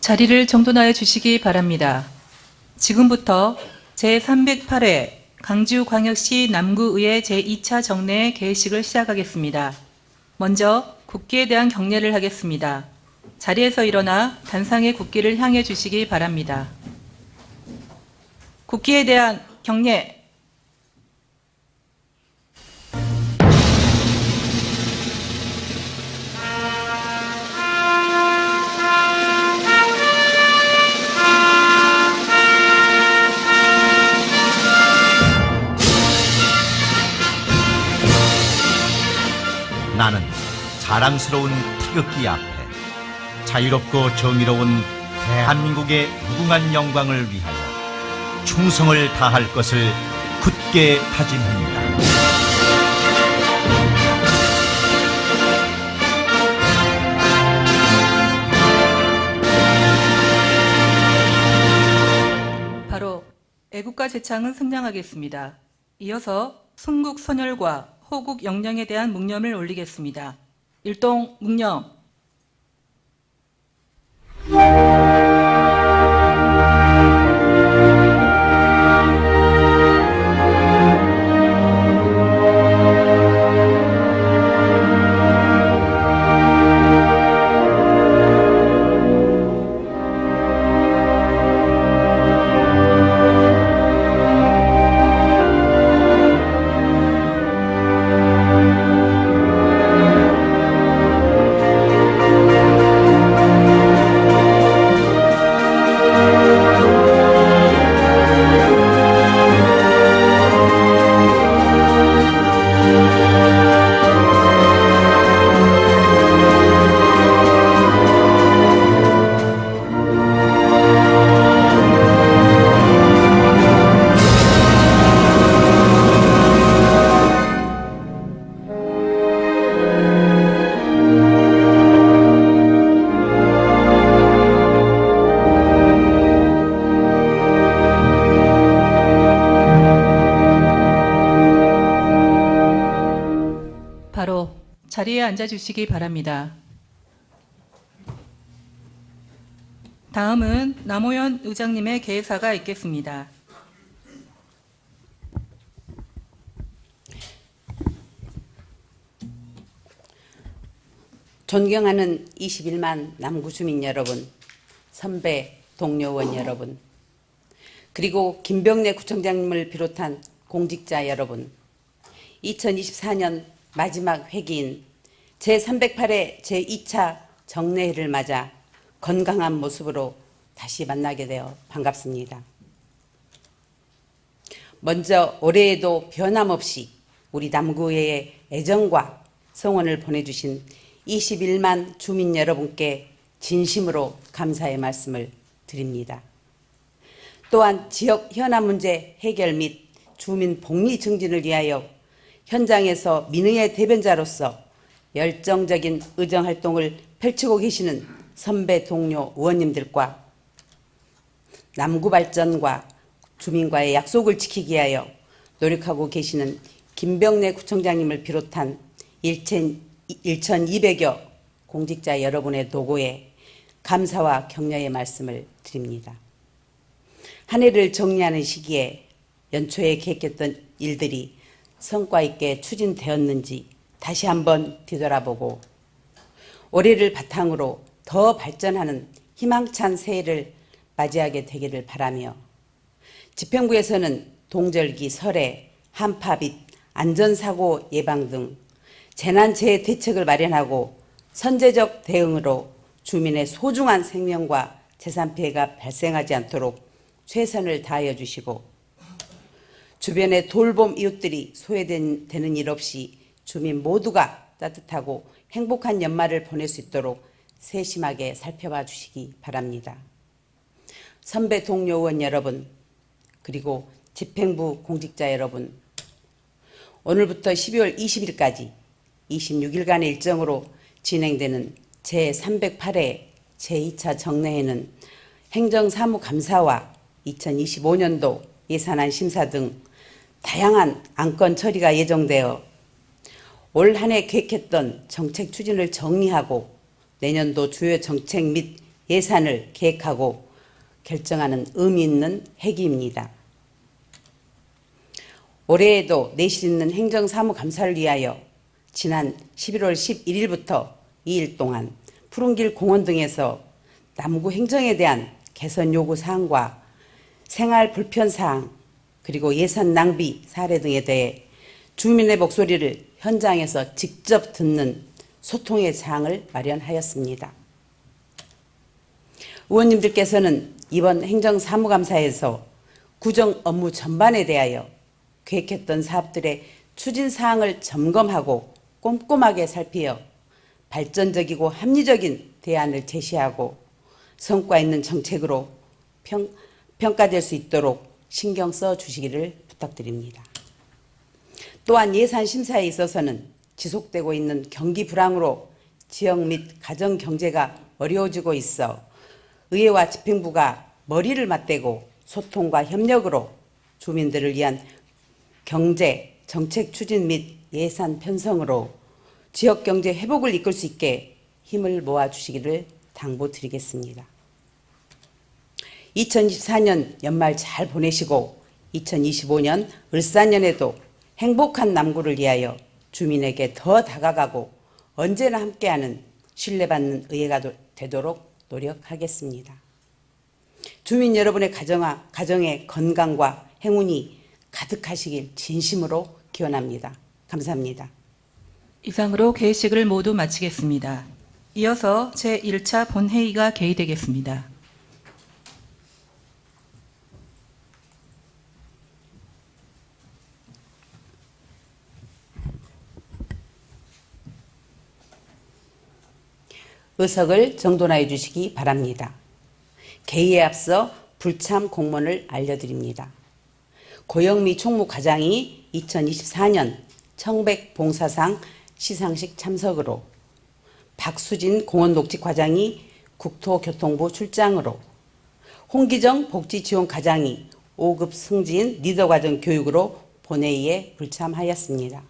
자리를 정돈하여 주시기 바랍니다. 지금부터 제308회 강주광역시 남구의회 제2차 정례 개회식을 시작하겠습니다. 먼저 국기에 대한 경례를 하겠습니다. 자리에서 일어나 단상의 국기를 향해 주시기 바랍니다. 국기에 대한 경례. 나는 자랑스러운 태극기 앞에 자유롭고 정의로운 대한민국의 무궁한 영광을 위하여 충성을 다할 것을 굳게 다짐합니다. 바로 애국가 제창을 승량하겠습니다. 이어서 순국 선열과 호국 영령에 대한 묵념을 올리겠습니다. 일동 묵념. 바로 자리에 앉아주시기 바랍니다. 다음은 남호연 의장님의 개회사가 있겠습니다. 존경하는 21만 남구 주민 여러분, 선배 동료원 여러분, 그리고 김병래 구청장님을 비롯한 공직자 여러분, 2024년 마지막 회기인 제308회 제2차 정례회를 맞아 건강한 모습으로 다시 만나게 되어 반갑습니다. 먼저 올해에도 변함없이 우리 남구의회에 애정과 성원을 보내주신 21만 주민 여러분께 진심으로 감사의 말씀을 드립니다. 또한 지역 현안 문제 해결 및 주민 복리 증진을 위하여 현장에서 민의회 대변자로서 열정적인 의정활동을 펼치고 계시는 선배 동료 의원님들과 남구 발전과 주민과의 약속을 지키기 위하여 노력하고 계시는 김병래 구청장님을 비롯한 1,200여 공직자 여러분의 도고에 감사와 격려의 말씀을 드립니다. 한 해를 정리하는 시기에 연초에 계획했던 일들이 성과 있게 추진되었는지 다시 한번 뒤돌아보고 올해를 바탕으로 더 발전하는 희망찬 새해를 맞이하게 되기를 바라며 집행부에서는 동절기, 설해, 한파 및 안전사고 예방 등 재난재해 대책을 마련하고 선제적 대응으로 주민의 소중한 생명과 재산 피해가 발생하지 않도록 최선을 다하여 주시고 주변의 돌봄 이웃들이 소외되는 일 없이 주민 모두가 따뜻하고 행복한 연말을 보낼 수 있도록 세심하게 살펴봐 주시기 바랍니다. 선배 동료 의원 여러분, 그리고 집행부 공직자 여러분, 오늘부터 12월 20일까지 26일간의 일정으로 진행되는 제308회 제2차 정례회는 행정사무감사와 2025년도 예산안 심사 등 다양한 안건 처리가 예정되어 올 한 해 계획했던 정책 추진을 정리하고 내년도 주요 정책 및 예산을 계획하고 결정하는 의미 있는 회기입니다. 올해에도 내실 있는 행정사무감사를 위하여 지난 11월 11일부터 2일 동안 푸른길 공원 등에서 남구 행정에 대한 개선 요구 사항과 생활 불편 사항 그리고 예산 낭비 사례 등에 대해 주민의 목소리를 현장에서 직접 듣는 소통의 장을 마련하였습니다. 의원님들께서는 이번 행정사무감사에서 구정 업무 전반에 대하여 계획했던 사업들의 추진 사항을 점검하고 꼼꼼하게 살피어 발전적이고 합리적인 대안을 제시하고 성과 있는 정책으로 평가될 수 있도록 신경 써 주시기를 부탁드립니다. 또한 예산 심사에 있어서는 지속되고 있는 경기 불황으로 지역 및 가정 경제가 어려워지고 있어 의회와 집행부가 머리를 맞대고 소통과 협력으로 주민들을 위한 경제, 정책 추진 및 예산 편성으로 지역 경제 회복을 이끌 수 있게 힘을 모아 주시기를 당부드리겠습니다. 2024년 연말 잘 보내시고 2025년 을사년에도 행복한 남구를 위하여 주민에게 더 다가가고 언제나 함께하는 신뢰받는 의회가 되도록 노력하겠습니다. 주민 여러분의 가정의 건강과 행운이 가득하시길 진심으로 기원합니다. 감사합니다. 이상으로 개회식을 모두 마치겠습니다. 이어서 제1차 본회의가 개의되겠습니다. 의석을 정돈하여 주시기 바랍니다. 개의에 앞서 불참 공문을 알려드립니다. 고영미 총무과장이 2024년 청백 봉사상 시상식 참석으로, 박수진 공원녹지과장이 국토교통부 출장으로, 홍기정 복지지원과장이 5급 승진 리더과정 교육으로 본회의에 불참하였습니다.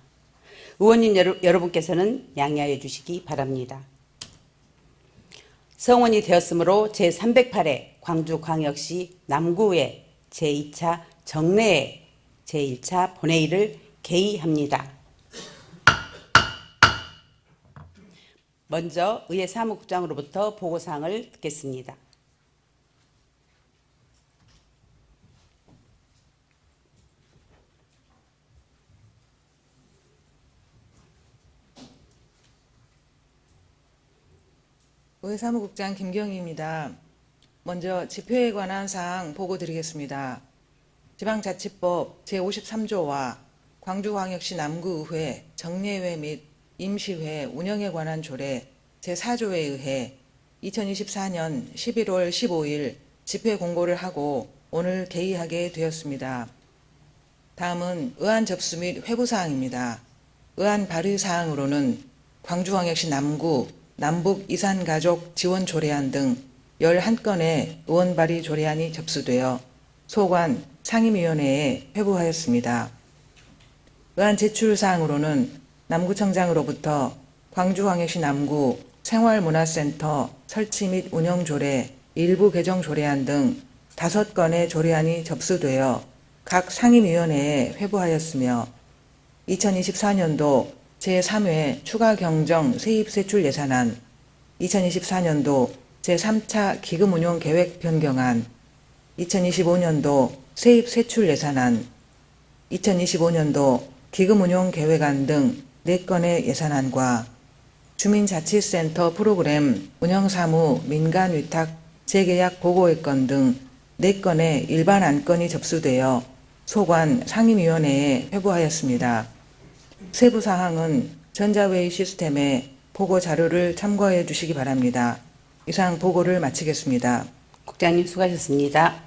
의원님 여러분께서는 양해하여 주시기 바랍니다. 성원이 되었으므로 제308회 광주광역시 남구의 제2차 정례회 제1차 본회의를 개의합니다. 먼저 의회 사무국장으로부터 보고사항을 듣겠습니다. 의회 사무국장 김경희입니다. 먼저 집회에 관한 사항 보고 드리겠습니다. 지방자치법 제53조와 광주광역시 남구의회 정례회 및 임시회 운영에 관한 조례 제4조에 의해 2024년 11월 15일 집회 공고를 하고 오늘 개의하게 되었습니다. 다음은 의안 접수 및 회부 사항입니다. 의안 발의 사항으로는 광주광역시 남구 남북 이산가족 지원 조례안 등 11건의 의원 발의 조례안이 접수되어 소관 상임위원회에 회부하였습니다. 의안 제출 사항으로는 남구청장으로부터 광주광역시 남구 생활문화센터 설치 및 운영 조례 일부 개정 조례안 등 5건의 조례안이 접수되어 각 상임위원회에 회부하였으며 2024년도 제3회 추가 경정 세입세출 예산안, 2024년도 제3차 기금운용 계획 변경안, 2025년도 세입세출 예산안, 2025년도 기금운용 계획안 등 4건의 예산안과 주민자치센터 프로그램 운영사무 민간위탁 재계약 보고의건 등 4건의 일반 안건이 접수되어 소관 상임위원회에 회부하였습니다. 세부 사항은 전자회의 시스템에 보고 자료를 참고해 주시기 바랍니다. 이상 보고를 마치겠습니다. 국장님 수고하셨습니다.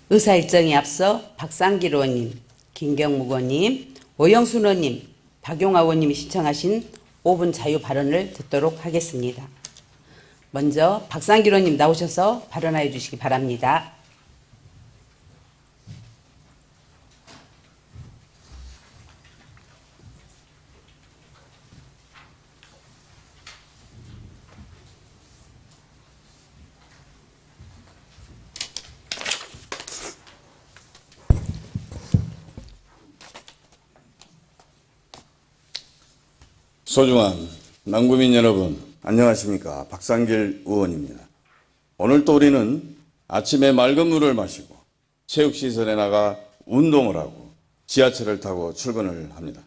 의사 일정에 앞서 박상길 의원님, 김경묵 의원님, 오영순 의원님, 박용화 의원님이 신청하신 5분 자유 발언을 듣도록 하겠습니다. 먼저 박상길 의원님 나오셔서 발언하여 주시기 바랍니다. 소중한 남구민 여러분, 안녕하십니까. 박상길 의원입니다. 오늘 또 우리는 아침에 맑은 물을 마시고 체육시설에 나가 운동을 하고 지하철을 타고 출근을 합니다.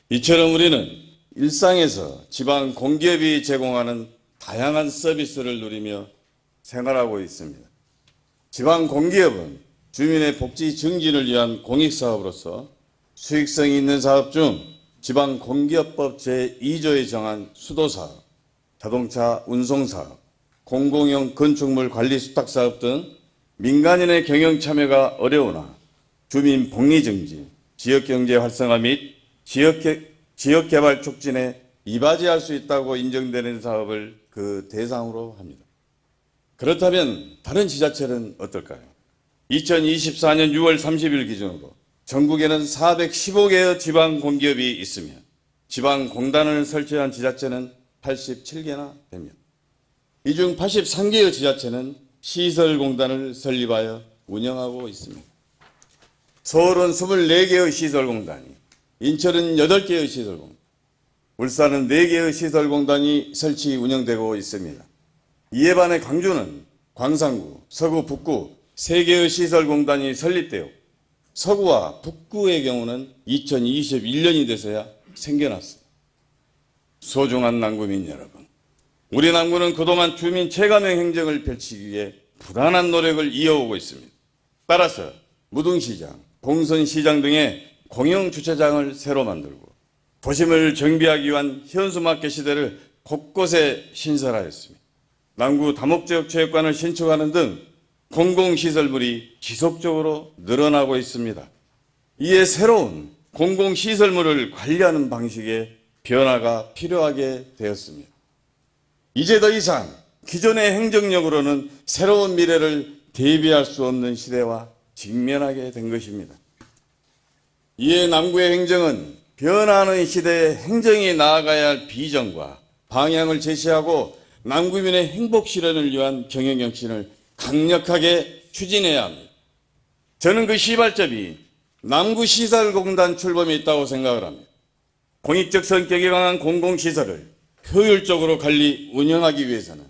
이처럼 우리는 일상에서 지방 공기업이 제공하는 다양한 서비스를 누리며 생활하고 있습니다. 지방 공기업은 주민의 복지 증진을 위한 공익사업으로서 수익성이 있는 사업 중 지방공기업법 제2조에 정한 수도사업, 자동차 운송사업, 공공용 건축물 관리 수탁사업 등 민간인의 경영 참여가 어려우나 주민 복리 증진, 지역경제 활성화 및 지역개발 촉진에 이바지할 수 있다고 인정되는 사업을 그 대상으로 합니다. 그렇다면 다른 지자체는 어떨까요? 2024년 6월 30일 기준으로 전국에는 415개의 지방공기업이 있으며 지방공단을 설치한 지자체는 87개나 됩니다. 이 중 83개의 지자체는 시설공단을 설립하여 운영하고 있습니다. 서울은 24개의 시설공단이, 인천은 8개의 시설공단, 울산은 4개의 시설공단이 설치 운영되고 있습니다. 이에 반해 광주는 광산구, 서구, 북구 3개의 시설공단이 설립되어 서구와 북구의 경우는 2021년이 돼서야 생겨났습니다. 소중한 남구민 여러분, 우리 남구는 그동안 주민 체감형 행정을 펼치기 위해 부단한 노력을 이어오고 있습니다. 따라서 무등시장, 봉선시장 등의 공영주차장을 새로 만들고 도심을 정비하기 위한 현수막개 시대를 곳곳에 신설하였습니다. 남구 다목적 체육관을 신축하는 등 공공시설물이 지속적으로 늘어나고 있습니다. 이에 새로운 공공시설물을 관리하는 방식의 변화가 필요하게 되었습니다. 이제 더 이상 기존의 행정력으로는 새로운 미래를 대비할 수 없는 시대와 직면하게 된 것입니다. 이에 남구의 행정은 변화하는 시대에 행정이 나아가야 할 비전과 방향을 제시하고 남구민의 행복 실현을 위한 경영혁신을 강력하게 추진해야 합니다. 저는 그 시발점이 남구시설공단 출범에 있다고 생각을 합니다. 공익적 성격이 강한 공공시설을 효율적으로 관리, 운영하기 위해서는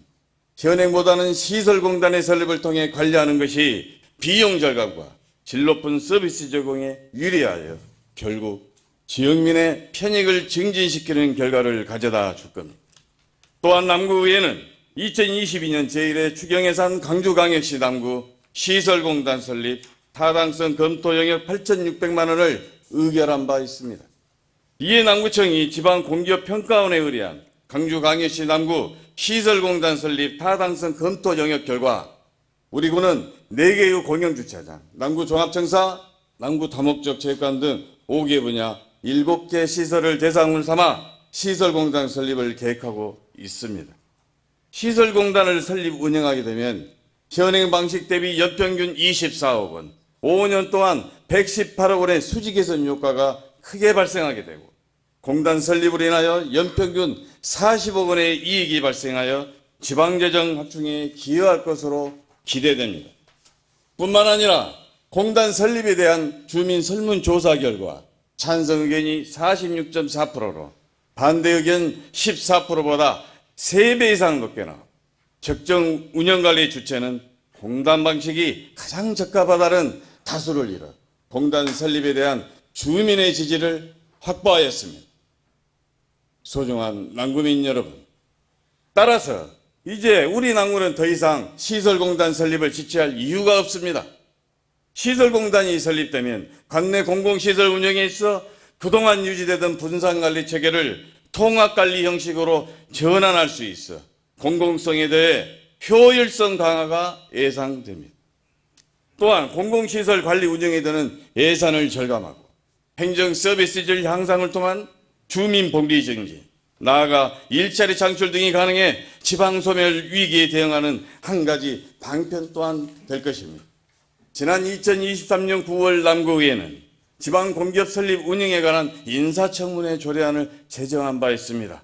현행보다는 시설공단의 설립을 통해 관리하는 것이 비용 절감과 질 높은 서비스 제공에 유리하여 결국 지역민의 편익을 증진시키는 결과를 가져다 줄 겁니다. 또한 남구의회는 2022년 제1회 추경예산 강주광역시 남구 시설공단 설립 타당성 검토 영역 8,600만 원을 의결한 바 있습니다. 이에 남구청이 지방공기업평가원에 의뢰한 강주광역시 남구 시설공단 설립 타당성 검토 영역 결과 우리 구는 4개의 공영주차장, 남구 종합청사, 남구 다목적 체육관 등 5개 분야 7개 시설을 대상으로 삼아 시설공단 설립을 계획하고 있습니다. 시설공단을 설립 운영하게 되면 현행 방식 대비 연평균 24억 원, 5년 동안 118억 원의 수지 개선 효과가 크게 발생하게 되고 공단 설립으로 인하여 연평균 40억 원의 이익이 발생하여 지방재정 확충에 기여할 것으로 기대됩니다. 뿐만 아니라 공단 설립에 대한 주민 설문조사 결과 찬성 의견이 46.4%로 반대 의견 14%보다 3배 이상 높게 나와 적정 운영관리 주체는 공단 방식이 가장 적합하다는 다수를 이뤄 공단 설립에 대한 주민의 지지를 확보하였습니다. 소중한 남구민 여러분, 따라서 이제 우리 남구는 더 이상 시설공단 설립을 지체할 이유가 없습니다. 시설공단이 설립되면 관내 공공시설 운영에 있어 그동안 유지되던 분산관리 체계를 통합관리 형식으로 전환할 수 있어 공공성에 대해 효율성 강화가 예상됩니다. 또한 공공시설 관리 운영에 드는 예산을 절감하고 행정 서비스질 향상을 통한 주민 복리 증진, 나아가 일자리 창출 등이 가능해 지방소멸 위기에 대응하는 한 가지 방편 또한 될 것입니다. 지난 2023년 9월 남구의회는 지방공기업 설립 운영에 관한 인사청문회 조례안을 제정한 바 있습니다.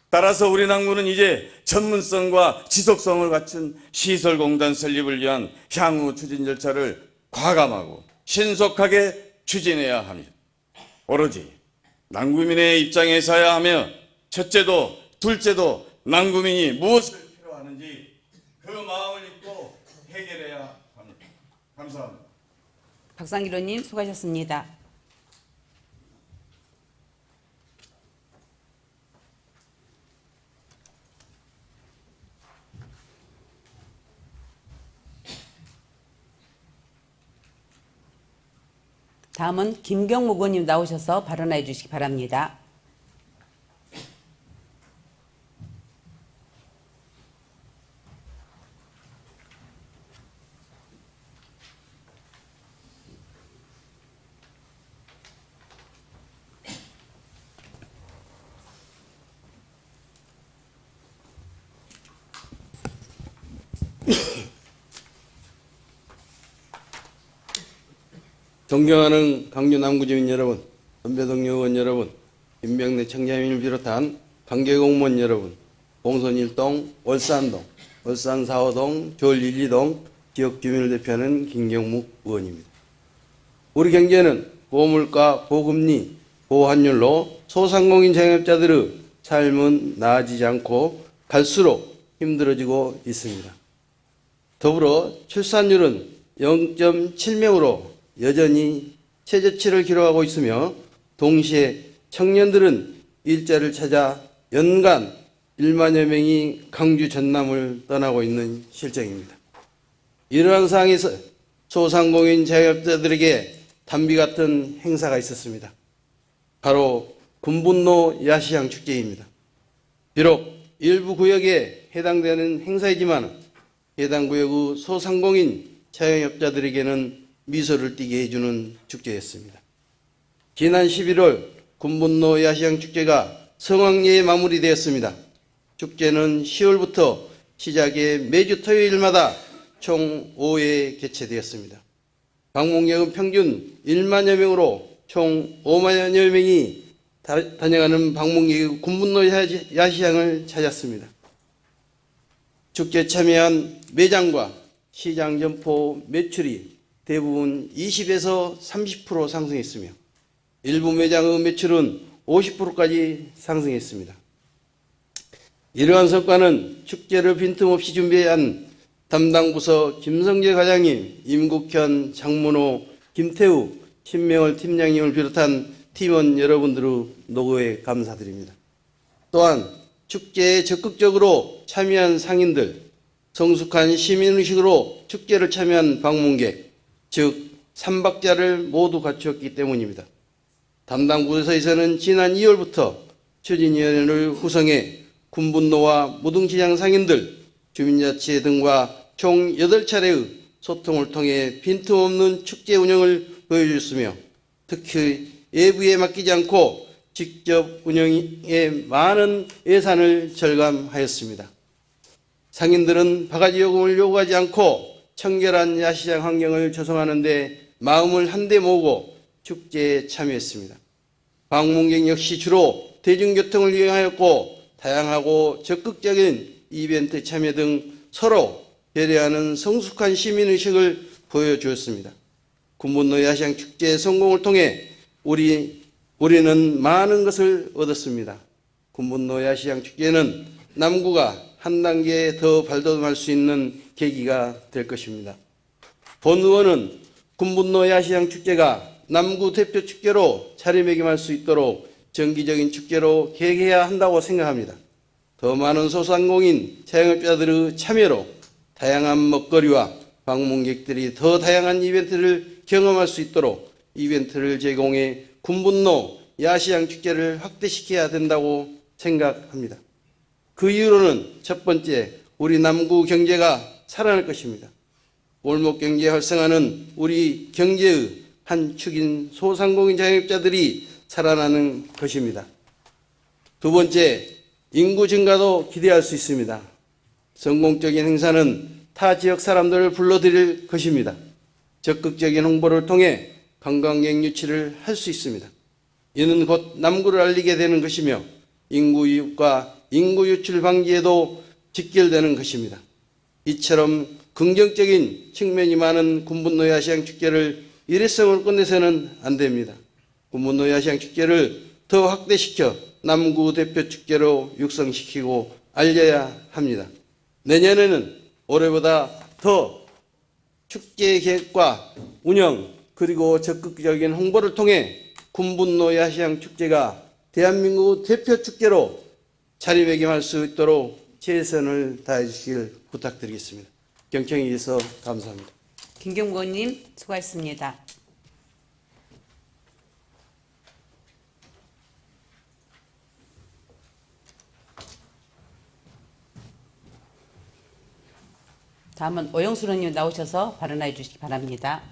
따라서 우리 남구는 이제 전문성과 지속성을 갖춘 시설공단 설립을 위한 향후 추진 절차를 과감하고 신속하게 추진해야 합니다. 오로지 남구민의 입장에 서야 하며 첫째도 둘째도 남구민이 무엇을 필요하는지 그 마음을 읽고 해결해야 합니다. 감사합니다. 박상길 의원님 수고하셨습니다. 다음은 김경목 의원님 나오셔서 발언해 주시기 바랍니다. 존경하는 강주 남구주민 여러분, 선배동료 의원 여러분, 김병래 청장님을 비롯한 관계공무원 여러분, 봉선 1동, 월산동, 월산 4호동, 조을 1, 2동 지역 주민을 대표하는 김경묵 의원입니다. 우리 경제는 고물가, 고금리, 고환율로 소상공인 자영업자들의 삶은 나아지지 않고 갈수록 힘들어지고 있습니다. 더불어 출산율은 0.7명으로 여전히 최저치를 기록하고 있으며 동시에 청년들은 일자리를 찾아 연간 1만여 명이 강주 전남을 떠나고 있는 실정입니다. 이러한 상황에서 소상공인 자영업자들에게 단비 같은 행사가 있었습니다. 바로 군분로 야시장 축제입니다. 비록 일부 구역에 해당되는 행사이지만 해당 구역의 소상공인 자영업자들에게는 미소를 띠게 해주는 축제였습니다. 지난 11월 군분로 야시장 축제가 성황리에 마무리되었습니다. 축제는 10월부터 시작해 매주 토요일마다 총 5회 개최되었습니다. 방문객은 평균 1만여 명으로 총 5만여 명이 다녀가는 방문객의 군분로 야시장을 찾았습니다. 축제에 참여한 매장과 시장 점포 매출이 대부분 20에서 30% 상승했으며 일부 매장의 매출은 50%까지 상승했습니다. 이러한 성과는 축제를 빈틈없이 준비한 담당 부서 김성재 과장님, 임국현, 장문호, 김태우, 신명월 팀장님을 비롯한 팀원 여러분들의 노고에 감사드립니다. 또한 축제에 적극적으로 참여한 상인들, 성숙한 시민의식으로 축제를 참여한 방문객, 즉 3박자를 모두 갖추었기 때문입니다. 담당 부서에서는 지난 2월부터 추진위원회를 구성해 군분로와 무등시장 상인들, 주민자치회 등과 총 8차례의 소통을 통해 빈틈없는 축제 운영을 보여줬으며 특히 외부에 맡기지 않고 직접 운영에 많은 예산을 절감하였습니다. 상인들은 바가지 요금을 요구하지 않고 청결한 야시장 환경을 조성하는 데 마음을 한데 모으고 축제에 참여했습니다. 방문객 역시 주로 대중교통을 이용하였고 다양하고 적극적인 이벤트 참여 등 서로 배려하는 성숙한 시민의식을 보여주었습니다. 군분로 야시장 축제의 성공을 통해 우리는 많은 것을 얻었습니다. 군분로 야시장 축제는 남구가 한 단계 더 발돋움할 수 있는 계기가 될 것입니다. 본 의원은 군분로 야시장 축제가 남구 대표 축제로 자리매김할 수 있도록 정기적인 축제로 계획해야 한다고 생각합니다. 더 많은 소상공인 자영업자들의 참여로 다양한 먹거리와 방문객들이 더 다양한 이벤트를 경험할 수 있도록 이벤트를 제공해 군분로 야시장 축제를 확대시켜야 된다고 생각합니다. 그 이유로는 첫 번째, 우리 남구 경제가 살아날 것입니다. 골목 경제 활성화는 우리 경제의 한 축인 소상공인 자영업자들이 살아나는 것입니다. 두 번째, 인구 증가도 기대할 수 있습니다. 성공적인 행사는 타 지역 사람들을 불러들일 것입니다. 적극적인 홍보를 통해 관광객 유치를 할 수 있습니다. 이는 곧 남구를 알리게 되는 것이며 인구 이웃과 인구 유출 방지에도 직결되는 것입니다. 이처럼 긍정적인 측면이 많은 군분로 야시장 축제를 일회성으로 끝내서는 안 됩니다. 군분로 야시장 축제를 더 확대시켜 남구 대표 축제로 육성시키고 알려야 합니다. 내년에는 올해보다 더 축제 계획과 운영 그리고 적극적인 홍보를 통해 군분노 야시장 축제가 대한민국 대표 축제로 자리매김할 수 있도록 최선을 다해 주시길 부탁드리겠습니다. 경청해 주셔서 감사합니다. 김경무 의원님 수고하셨습니다. 다음은 오영순 의원님 나오셔서 발언해 주시기 바랍니다.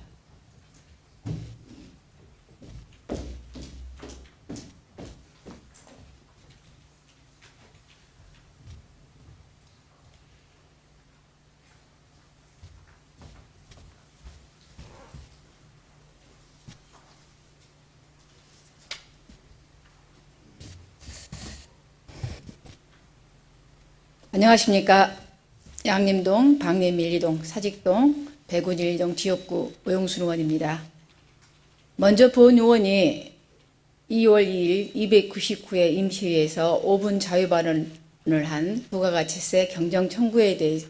안녕하십니까. 양림동, 방림 1, 2동, 사직동, 배군 1동 지역구 오영순 의원입니다. 먼저 본 의원이 2월 2일 299회 임시회에서 5분 자유 발언을 한 부가가치세 경정 청구에 대해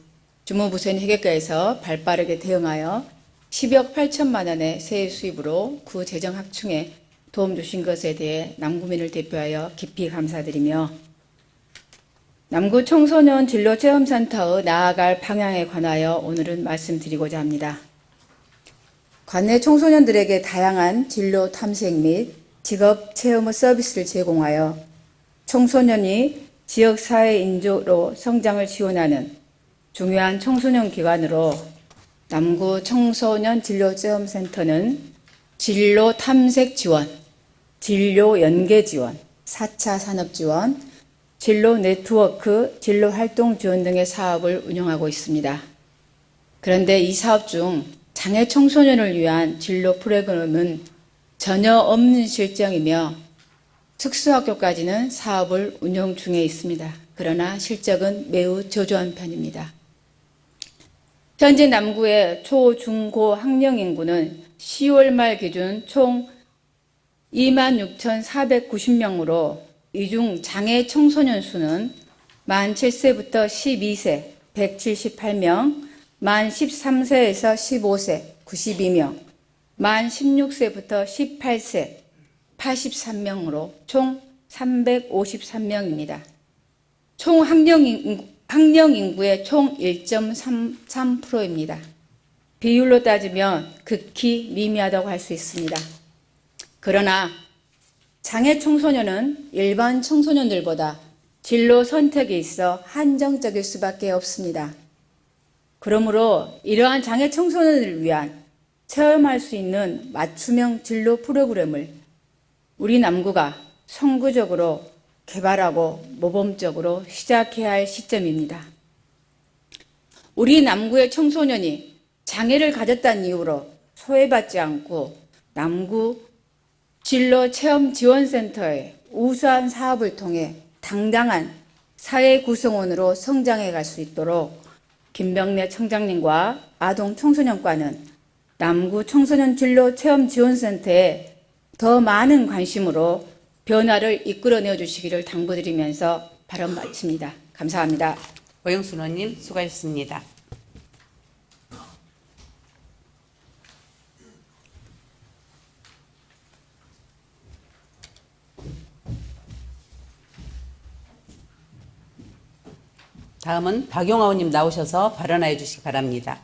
주무부처인 회계과에서 발빠르게 대응하여 10억 8천만 원의 세액 수입으로 구 재정 확충에 도움 주신 것에 대해 남구민을 대표하여 깊이 감사드리며 남구 청소년 진로 체험센터의 나아갈 방향에 관하여 오늘은 말씀드리고자 합니다. 관내 청소년들에게 다양한 진로 탐색 및 직업 체험의 서비스를 제공하여 청소년이 지역사회 인조로 성장을 지원하는 중요한 청소년 기관으로 남구 청소년 진로 체험센터는 진로 탐색 지원, 진로 연계 지원, 4차 산업 지원, 진로 네트워크, 진로 활동 지원 등의 사업을 운영하고 있습니다. 그런데 이 사업 중 장애 청소년을 위한 진로 프로그램은 전혀 없는 실정이며 특수학교까지는 사업을 운영 중에 있습니다. 그러나 실적은 매우 저조한 편입니다. 현재 남구의 초, 중, 고 학령 인구는 10월 말 기준 총 26,490명으로 이 중 장애 청소년 수는 만 7세부터 12세 178명, 만 13세에서 15세 92명, 만 16세부터 18세 83명으로 총 353명입니다. 총 학령 인구의 총 1.33%입니다. 비율로 따지면 극히 미미하다고 할 수 있습니다. 그러나 장애 청소년은 일반 청소년들보다 진로 선택에 있어 한정적일 수밖에 없습니다. 그러므로 이러한 장애 청소년을 위한 체험할 수 있는 맞춤형 진로 프로그램을 우리 남구가 선구적으로 개발하고 모범적으로 시작해야 할 시점입니다. 우리 남구의 청소년이 장애를 가졌다는 이유로 소외받지 않고 남구 진로체험지원센터의 우수한 사업을 통해 당당한 사회 구성원으로 성장해 갈 수 있도록 김병래 청장님과 아동청소년과는 남구 청소년 진로체험지원센터에 더 많은 관심으로 변화를 이끌어내어 주시기를 당부드리면서 발언 마칩니다. 감사합니다. 오영순 의원님 수고하셨습니다. 다음은 박용화 의원님 나오셔서 발언하여 주시기 바랍니다.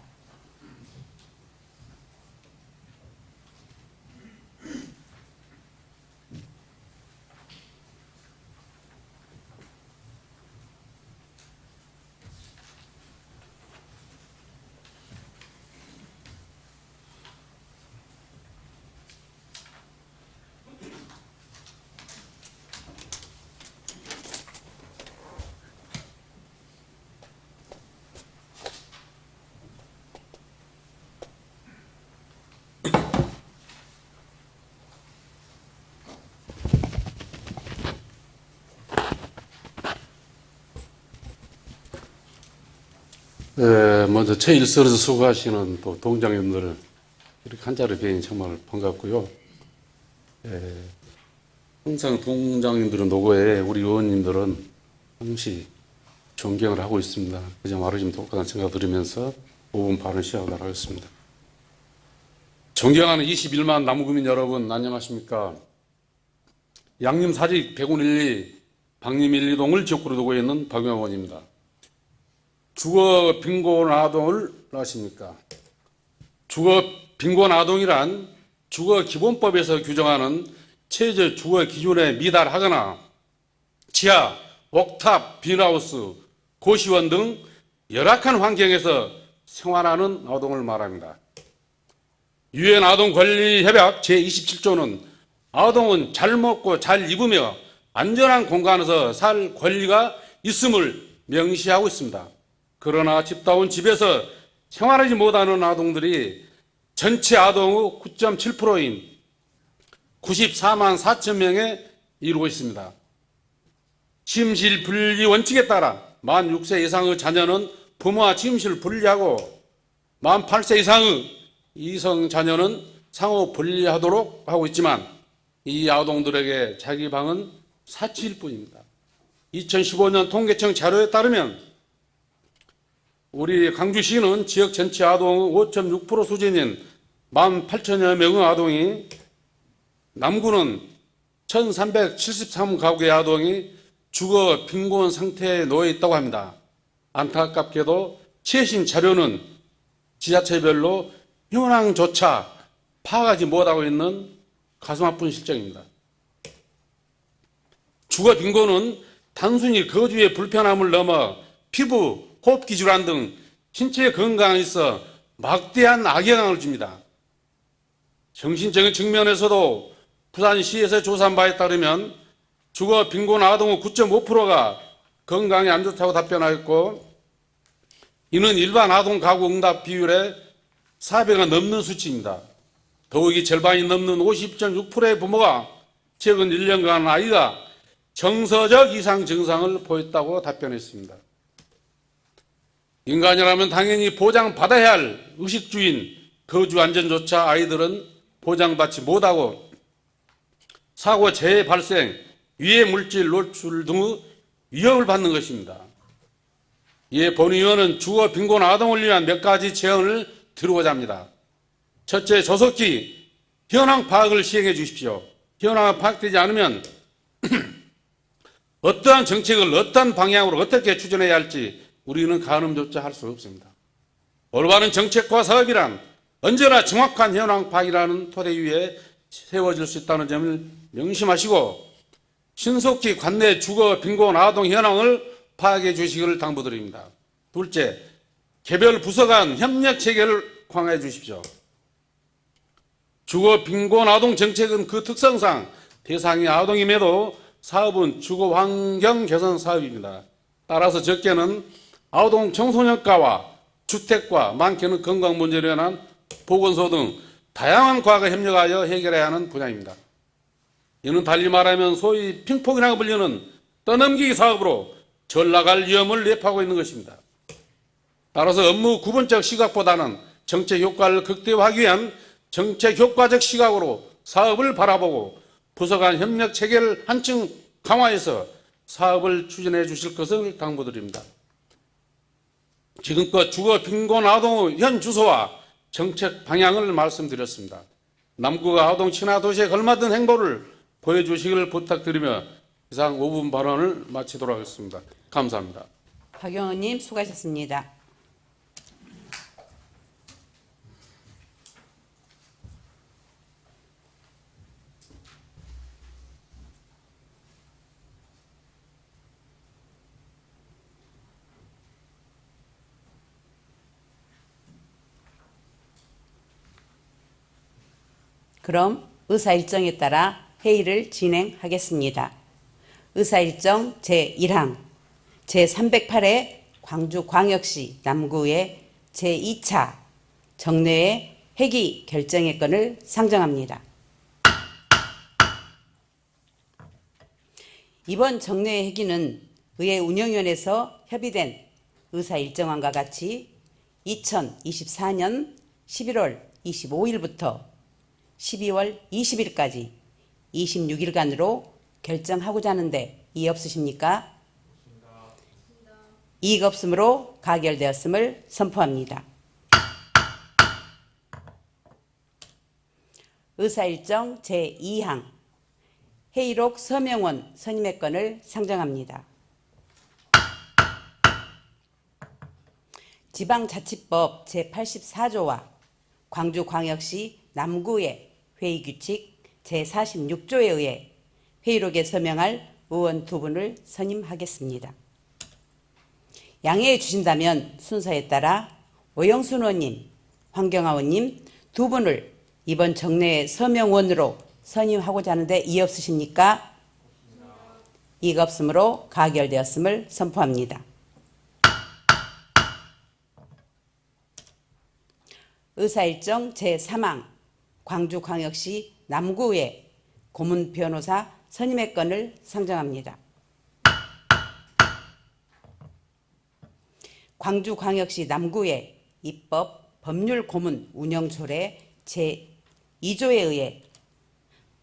먼저 제1설에서 수고하시는 또 동장님들 이렇게 한자를 뵈니 정말 반갑고요. 항상 동장님들은 노고에 우리 의원님들은 항시 존경을 하고 있습니다. 그냥 말을 좀 똑같은 생각 들으면서 5분 발언 시작하도록 하겠습니다. 존경하는 21만 남구민 여러분, 안녕하십니까? 양림 사직 101리 방림 1, 2동을 지역구로 두고 있는 박영원입니다. 주거 빈곤 아동을 아십니까? 주거 빈곤 아동이란 주거 기본법에서 규정하는 최저 주거 기준에 미달하거나 지하, 옥탑, 빈하우스, 고시원 등 열악한 환경에서 생활하는 아동을 말합니다. 유엔 아동 권리 협약 제27조는 아동은 잘 먹고 잘 입으며 안전한 공간에서 살 권리가 있음을 명시하고 있습니다. 그러나 집다운 집에서 생활하지 못하는 아동들이 전체 아동의 9.7%인 94만 4천 명에 이르고 있습니다. 침실 분리 원칙에 따라 만 6세 이상의 자녀는 부모와 침실을 분리하고 만 8세 이상의 이성 자녀는 상호 분리하도록 하고 있지만 이 아동들에게 자기 방은 사치일 뿐입니다. 2015년 통계청 자료에 따르면 우리 광주시는 지역 전체 아동의 5.6% 수준인 18,000여 명의 아동이, 남구는 1,373가구의 아동이 주거 빈곤 상태에 놓여 있다고 합니다. 안타깝게도 최신 자료는 지자체별로 현황조차 파악하지 못하고 있는 가슴 아픈 실정입니다. 주거 빈곤은 단순히 거주의 불편함을 넘어 피부, 호흡기 질환 등 신체 건강에 있어 막대한 악영향을 줍니다. 정신적인 측면에서도 부산시에서 조사한 바에 따르면 주거 빈곤 아동의 9.5%가 건강에 안 좋다고 답변하였고, 이는 일반 아동 가구 응답 비율의 4배가 넘는 수치입니다. 더욱이 절반이 넘는 50.6%의 부모가 최근 1년간 아이가 정서적 이상 증상을 보였다고 답변했습니다. 인간이라면 당연히 보장받아야 할 의식주인 거주 안전조차 아이들은 보장받지 못하고 사고 재발생, 유해 물질 노출 등의 위험을 받는 것입니다. 이에 본 의원은 주거 빈곤 아동을 위한 몇 가지 제안을 드리고자 합니다. 첫째, 조속히 현황 파악을 시행해 주십시오. 현황이 파악되지 않으면 어떠한 정책을 어떤 방향으로 어떻게 추진해야 할지 우리는 가늠조차 할 수 없습니다. 올바른 정책과 사업이란 언제나 정확한 현황 파악이라는 토대 위에 세워질 수 있다는 점을 명심하시고 신속히 관내 주거 빈곤 아동 현황을 파악해 주시기를 당부드립니다. 둘째, 개별 부서 간 협력 체계를 강화해 주십시오. 주거 빈곤 아동 정책은 그 특성상 대상이 아동임에도 사업은 주거 환경 개선 사업입니다. 따라서 적게는 아동 청소년과와 주택과, 많게는 건강 문제로 인한 보건소 등 다양한 과가 협력하여 해결해야 하는 분야입니다. 이는 달리 말하면 소위 핑퐁이라고 불리는 떠넘기기 사업으로 전락할 위험을 내포하고 있는 것입니다. 따라서 업무 구분적 시각보다는 정책 효과를 극대화하기 위한 정책 효과적 시각으로 사업을 바라보고 부서 간 협력 체계를 한층 강화해서 사업을 추진해 주실 것을 당부드립니다. 지금껏 주거 빈곤 아동의 현 주소와 정책 방향을 말씀드렸습니다. 남구가 아동 친화 도시에 걸맞은 행보를 보여주시기를 부탁드리며 이상 5분 발언을 마치도록 하겠습니다. 감사합니다. 박 의원님 수고하셨습니다. 그럼 의사일정에 따라 회의를 진행하겠습니다. 의사일정 제1항 제308회 광주광역시 남구의 제2차 정례회 회기 결정의 건을 상정합니다. 이번 정례회 회기는 의회 운영위원회에서 협의된 의사일정안과 같이 2024년 11월 25일부터 12월 20일까지 26일간으로 결정하고자 하는데 이의 없으십니까? 이의가 없으므로 가결되었음을 선포합니다. 의사일정 제2항 회의록 서명원 선임의 건을 상정합니다. 지방자치법 제84조와 광주광역시 남구의 회의규칙 제46조에 의해 회의록에 서명할 의원 2분을 선임하겠습니다. 양해해 주신다면 순서에 따라 오영순 의원님, 황경화 의원님 2분을 이번 정례의 서명원으로 선임하고자 하는데 이의 없으십니까? 이의가 없으므로 가결되었음을 선포합니다. 의사일정 제3항 광주광역시 남구의 고문 변호사 선임의 건을 상정합니다. 광주광역시 남구의 입법 법률 고문 운영조례 제2조에 의해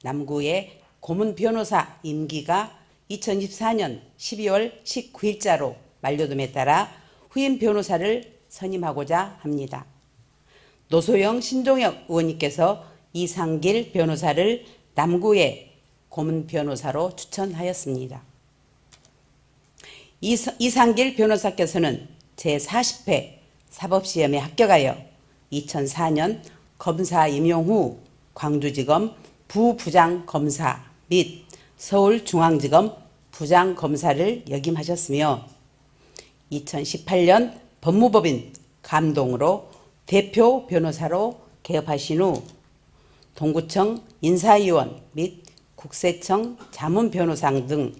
남구의 고문 변호사 임기가 2024년 12월 19일자로 만료됨에 따라 후임 변호사를 선임하고자 합니다. 노소영 신동혁 의원님께서 이상길 변호사를 남구의 고문 변호사로 추천하였습니다. 이상길 변호사께서는 제40회 사법시험에 합격하여 2004년 검사 임용 후 광주지검 부부장검사 및 서울중앙지검 부장검사를 역임하셨으며 2018년 법무법인 감동으로 대표 변호사로 개업하신 후 동구청 인사위원 및 국세청 자문변호사 등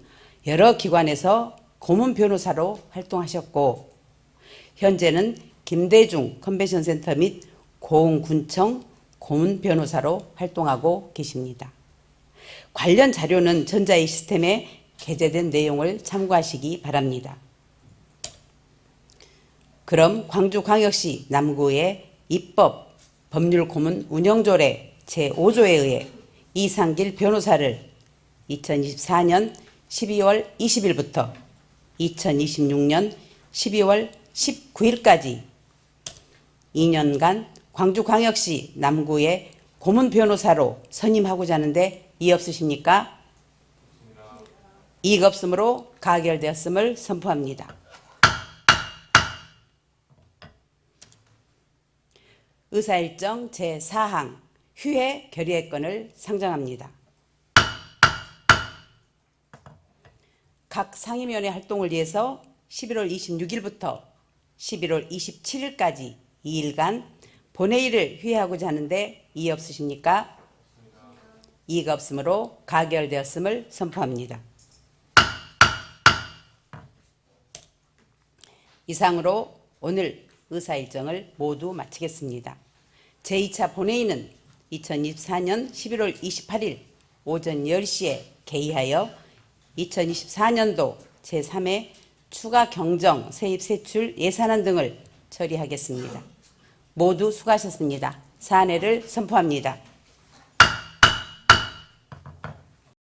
여러 기관에서 고문 변호사로 활동하셨고 현재는 김대중 컨벤션센터 및 고흥군청 고문 변호사로 활동하고 계십니다. 관련 자료는 전자의 시스템에 게재된 내용을 참고하시기 바랍니다. 그럼 광주광역시 남구의 입법 법률고문 운영조례 제5조에 의해 이상길 변호사를 2024년 12월 20일부터 2026년 12월 19일까지 2년간 광주광역시 남구의 고문 변호사로 선임하고자 하는데 이의 없으십니까? 이의가 없으므로 가결되었음을 선포합니다. 의사일정 제4항 휴회 결의의 건을 상정합니다. 각 상임위원회 활동을 위해서 11월 26일부터 11월 27일까지 2일간 본회의를 휴회하고자 하는데 이의 없으십니까? 이의가 없으므로 가결되었음을 선포합니다. 이상으로 오늘 의사일정을 모두 마치겠습니다. 제2차 본회의는 2024년 11월 28일 오전 10시에 개의하여 2024년도 제3회 추가 경정 세입 세출 예산안 등을 처리하겠습니다. 모두 수고하셨습니다. 사안회를 선포합니다.